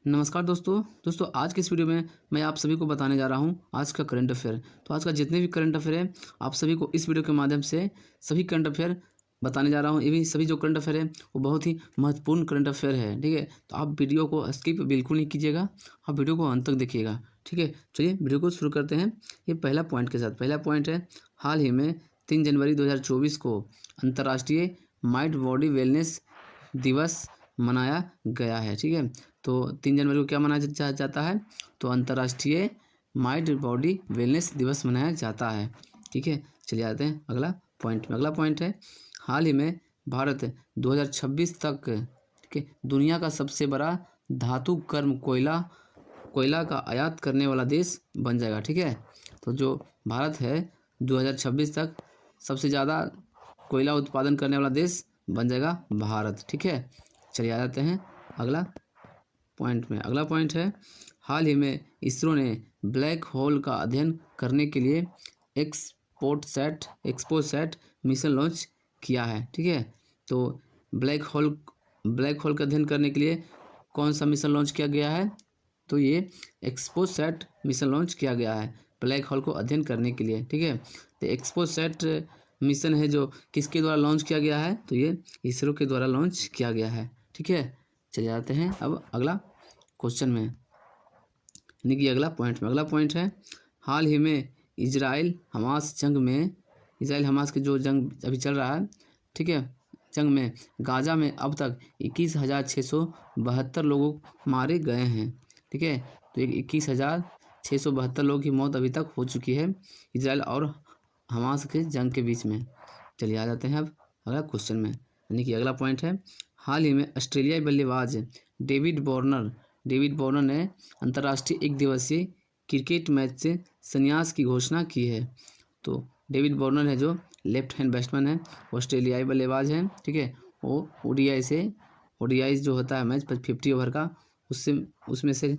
नमस्कार दोस्तों आज की इस वीडियो में मैं आप सभी को बताने जा रहा हूं आज का करंट अफेयर। तो आज का जितने भी करंट अफेयर है आप सभी को इस वीडियो के माध्यम से सभी करंट अफेयर बताने जा रहा हूं। ये भी सभी जो करंट अफेयर है वो बहुत ही महत्वपूर्ण करंट अफेयर है, ठीक है। तो आप वीडियो को स्किप बिल्कुल नहीं कीजिएगा, आप वीडियो को अंत तक देखिएगा, ठीक है। चलिए वीडियो को शुरू करते हैं। ये पहला पॉइंट के साथ, पहला पॉइंट है हाल ही में 3 जनवरी 2024 को अंतर्राष्ट्रीय माइंड बॉडी वेलनेस दिवस मनाया गया है, ठीक है। तो 3 जनवरी को क्या मनाया जाता है? तो अंतर्राष्ट्रीय माइंड बॉडी वेलनेस दिवस मनाया जाता है, ठीक है। चलिए आते हैं अगला पॉइंट में। अगला पॉइंट है हाल ही में भारत 2026 तक, ठीक है, दुनिया का सबसे बड़ा धातु कर्म कोयला का आयात करने वाला देश बन जाएगा, ठीक है। तो जो भारत है 2026 तक सबसे ज़्यादा कोयला उत्पादन करने वाला देश बन जाएगा भारत, ठीक है। चलिए आ जाते हैं अगला पॉइंट में। अगला पॉइंट है हाल ही में इसरो ने ब्लैक होल का अध्ययन करने के लिए एक्सपोसैट मिशन लॉन्च किया है, ठीक है। तो ब्लैक होल का अध्ययन करने के लिए कौन सा मिशन लॉन्च किया गया है? तो ये एक्सपोसैट मिशन लॉन्च किया गया है ब्लैक होल को अध्ययन करने के लिए, ठीक है। तो एक्सपोसैट मिशन है जो किसके द्वारा लॉन्च किया गया है? तो ये इसरो के द्वारा लॉन्च किया गया है, ठीक है। चले जाते हैं अब अगला क्वेश्चन में, यानी कि अगला पॉइंट में। अगला पॉइंट है हाल ही में इजराइल हमास की जो जंग अभी चल रहा है, ठीक है, जंग में गाजा में अब तक 21,672 लोग मारे गए हैं, ठीक है। तो 21,672 लोगों की मौत अभी तक हो चुकी है इजराइल और हमास के जंग के बीच में। चलिए आ जाते हैं अब अगला क्वेश्चन में, यानी कि अगला पॉइंट है हाल ही में ऑस्ट्रेलियाई बल्लेबाज डेविड वार्नर ने अंतर्राष्ट्रीय एक दिवसीय क्रिकेट मैच से संन्यास की घोषणा की है। तो डेविड वार्नर है जो लेफ्ट हैंड बैट्समैन है, ऑस्ट्रेलियाई बल्लेबाज है, ठीक है। वो ओडीआई जो होता है मैच 50 ओवर का, उसमें से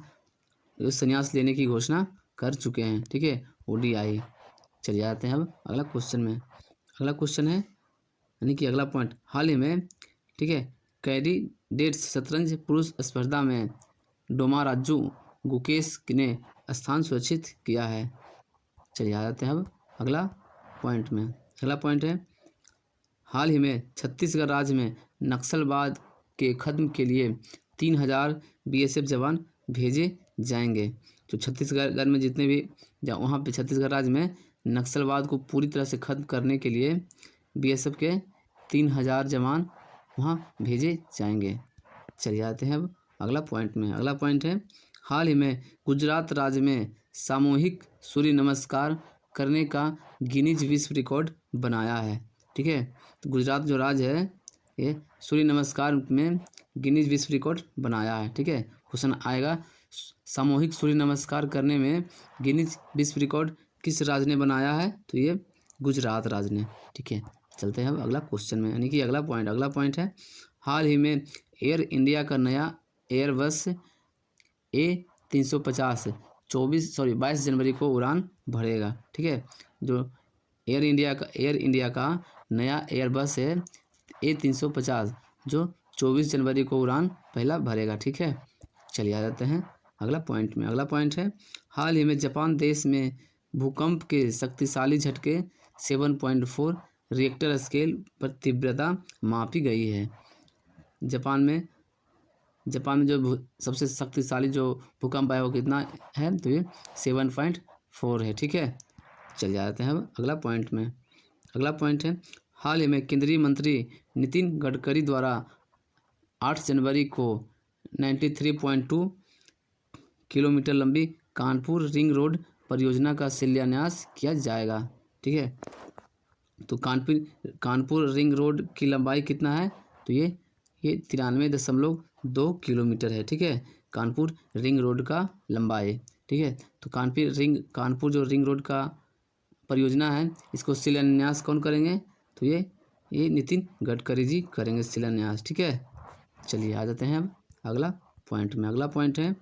संन्यास लेने की घोषणा कर चुके हैं, ठीक है, ओडीआई। चलिए आते हैं अब अगला क्वेश्चन में। अगला क्वेश्चन है यानी कि अगला पॉइंट हाल ही में, ठीक है, कैंडिडेट्स शतरंज पुरुष स्पर्धा में डोमाराजू गुकेश ने स्थान सुरक्षित किया है। चलिए आ जाते हैं अब अगला पॉइंट में। अगला पॉइंट है हाल ही में छत्तीसगढ़ राज्य में नक्सलवाद के खत्म के लिए 3,000 बीएसएफ जवान भेजे जाएंगे। तो छत्तीसगढ़ में जितने भी वहाँ पे छत्तीसगढ़ राज्य में नक्सलवाद को पूरी तरह से खत्म करने के लिए बीएसएफ के 3,000 जवान वहाँ भेजे जाएंगे। चलिए आते हैं अब अगला पॉइंट में। अगला पॉइंट है हाल ही में गुजरात राज्य में सामूहिक सूर्य नमस्कार करने का गिनीज विश्व रिकॉर्ड बनाया है, ठीक है। तो गुजरात जो राज्य है ये सूर्य नमस्कार में गिनीज विश्व रिकॉर्ड बनाया है, ठीक है। क्वेश्चन आएगा सामूहिक सूर्य नमस्कार करने में गिनीज विश्व रिकॉर्ड किस राज्य ने बनाया है? तो ये गुजरात राज्य ने, ठीक है। चलते हैं अब अगला क्वेश्चन में, यानी कि अगला पॉइंट है हाल ही में एयर इंडिया का नया एयरबस A350 22 जनवरी को उड़ान भरेगा, ठीक है। जो एयर इंडिया का नया एयरबस है A350 जो 24 जनवरी को उड़ान पहला भरेगा, ठीक है। चलिए आ जाते हैं अगला पॉइंट में। अगला पॉइंट है हाल ही में जापान देश में भूकंप के शक्तिशाली झटके 7.4 रिएक्टर स्केल पर तीव्रता मापी गई है। जापान में जो सबसे शक्तिशाली जो भूकंप आया वो कितना है? तो ये 7.4 है, ठीक है। चल जाते हैं अब अगला पॉइंट में। अगला पॉइंट है हाल ही में केंद्रीय मंत्री नितिन गडकरी द्वारा 8 जनवरी को 93.2 किलोमीटर लंबी कानपुर रिंग रोड परियोजना का शिलान्यास किया जाएगा, ठीक है। तो कानपुर रिंग रोड की लंबाई कितना है? तो ये 93.2 किलोमीटर है, ठीक है, कानपुर रिंग रोड का लंबाई, ठीक है। तो कानपुर जो रिंग रोड का परियोजना है इसको शिलान्यास कौन करेंगे? तो ये नितिन गडकरी जी करेंगे शिलान्यास, ठीक है। चलिए आ जाते हैं अब अगला पॉइंट में। अगला पॉइंट है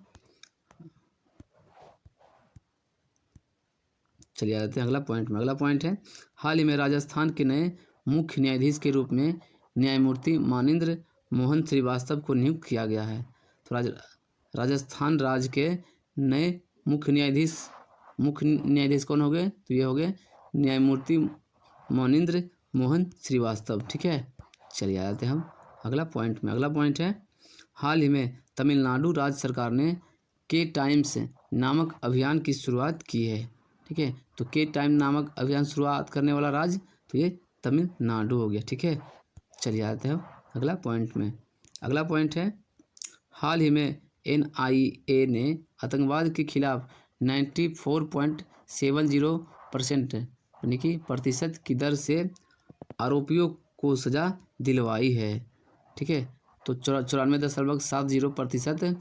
चलिए आ जाते हैं अगला पॉइंट में। अगला पॉइंट है हाल ही में राजस्थान के नए मुख्य न्यायाधीश के रूप में न्यायमूर्ति मानिंद्र मोहन श्रीवास्तव को नियुक्त किया गया है। तो राजस्थान राज्य के नए मुख्य न्यायाधीश कौन हो गए? तो ये हो गए न्यायमूर्ति मोनिंद्र मोहन श्रीवास्तव। ठीक है, चलिए आ जाते हैं हम अगला पॉइंट में। अगला पॉइंट है, हाल ही में तमिलनाडु राज्य सरकार ने के टाइम्स नामक अभियान की शुरुआत की है। ठीक है, तो के टाइम नामक अभियान शुरुआत करने वाला राज्य तो ये तमिलनाडु हो गया। ठीक है, चलिए आते हैं अगला पॉइंट में। अगला पॉइंट है, हाल ही में NIA ने आतंकवाद के खिलाफ 94.70% यानी कि प्रतिशत की दर से आरोपियों को सज़ा दिलवाई है। ठीक है, तो 94.70%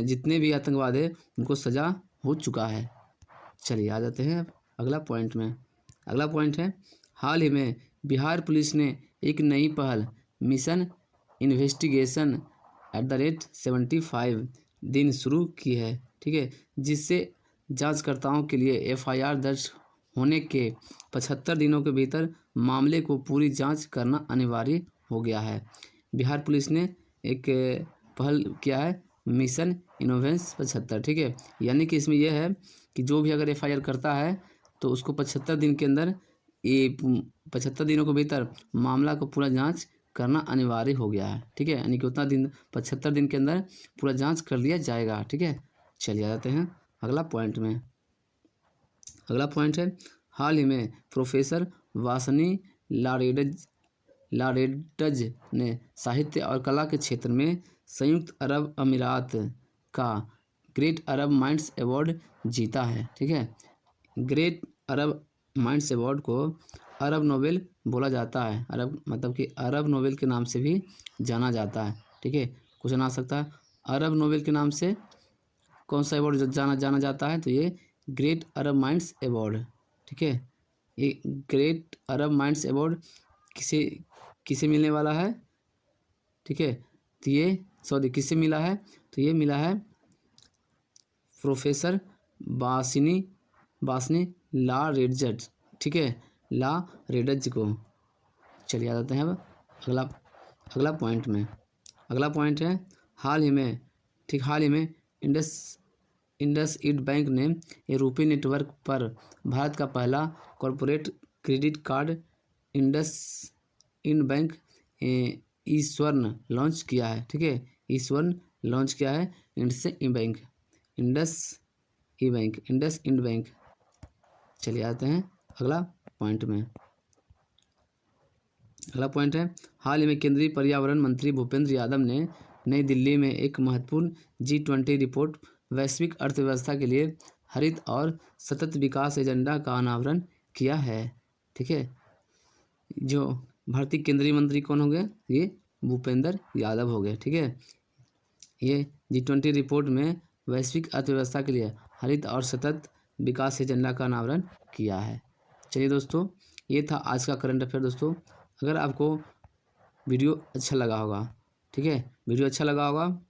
जितने भी आतंकवाद है उनको सज़ा हो चुका है। चलिए आ जाते हैं अगला पॉइंट में। अगला पॉइंट है, हाल ही में बिहार पुलिस ने एक नई पहल मिशन इन्वेस्टिगेशन @75 दिन शुरू की है। ठीक है, जिससे जांचकर्ताओं के लिए FIR दर्ज होने के 75 दिनों के भीतर मामले को पूरी जांच करना अनिवार्य हो गया है। बिहार पुलिस ने एक पहल किया है मिशन इनोवेंस 75। ठीक है, यानी कि इसमें यह है कि जो भी अगर FIR करता है तो उसको 75 दिन के अंदर 75 दिनों के भीतर मामला को पूरा जांच करना अनिवार्य हो गया है। ठीक है, यानी कि उतना दिन 75 दिन के अंदर पूरा जांच कर लिया जाएगा। ठीक है, चलिए आ जाते हैं अगला पॉइंट में। अगला पॉइंट है, हाल ही में प्रोफेसर वासनी लारेडज ने साहित्य और कला के क्षेत्र में संयुक्त अरब अमीरात का ग्रेट अरब माइंड्स अवार्ड जीता है। ठीक है, ग्रेट अरब माइंड्स अवार्ड को अरब नोबेल बोला जाता है। अरब मतलब कि अरब नोबेल के नाम से भी जाना जाता है। ठीक है, क्वेश्चन आ सकता है अरब नोबेल के नाम से कौन सा अवार्ड जाना जाता है? तो ये ग्रेट अरब माइंड्स अवार्ड। ठीक है, ये ग्रेट अरब माइंड्स अवार्ड किसे मिलने वाला है? ठीक है, तो ये किसे मिला है? तो ये मिला है प्रोफेसर बासनी लारेडज। ठीक है, लारेडज को। चलिए आ जाते हैं अब अगला पॉइंट में। अगला पॉइंट है, हाल ही में इंडसइंड बैंक ने ये रुपे नेटवर्क पर भारत का पहला corporate credit card IndusInd bank e Swarna launch किया है। ठीक है, ई-स्वर्ण लॉन्च किया है इंडसइंड बैंक। चलिए आते हैं अगला पॉइंट में। अगला पॉइंट है, हाल ही में केंद्रीय पर्यावरण मंत्री भूपेंद्र यादव ने नई दिल्ली में एक महत्वपूर्ण G20 रिपोर्ट वैश्विक अर्थव्यवस्था के लिए हरित और सतत विकास एजेंडा का अनावरण किया है। ठीक है, जो भारतीय केंद्रीय मंत्री कौन हो गए? ये भूपेंद्र यादव हो गए। ठीक है, ये G20 रिपोर्ट में वैश्विक अर्थव्यवस्था के लिए हरित और सतत विकास एजेंडा का अनावरण किया है। चलिए दोस्तों, ये था आज का करंट अफेयर। दोस्तों, अगर आपको वीडियो अच्छा लगा होगा, ठीक है, वीडियो अच्छा लगा होगा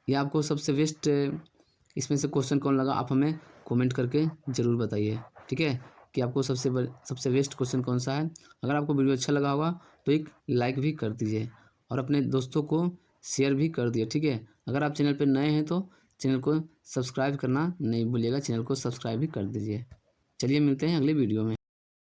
या आपको सबसे बेस्ट इसमें से क्वेश्चन कौन लगा, आप हमें कमेंट करके ज़रूर बताइए। ठीक है, कि आपको सबसे बेस्ट क्वेश्चन कौन सा है। अगर आपको वीडियो अच्छा लगा होगा तो एक लाइक भी कर दीजिए और अपने दोस्तों को शेयर भी कर दिए। ठीक है, अगर आप चैनल पर नए हैं तो चैनल को सब्सक्राइब करना नहीं भूलिएगा, चैनल को सब्सक्राइब भी कर दीजिए। चलिए मिलते हैं अगले वीडियो में।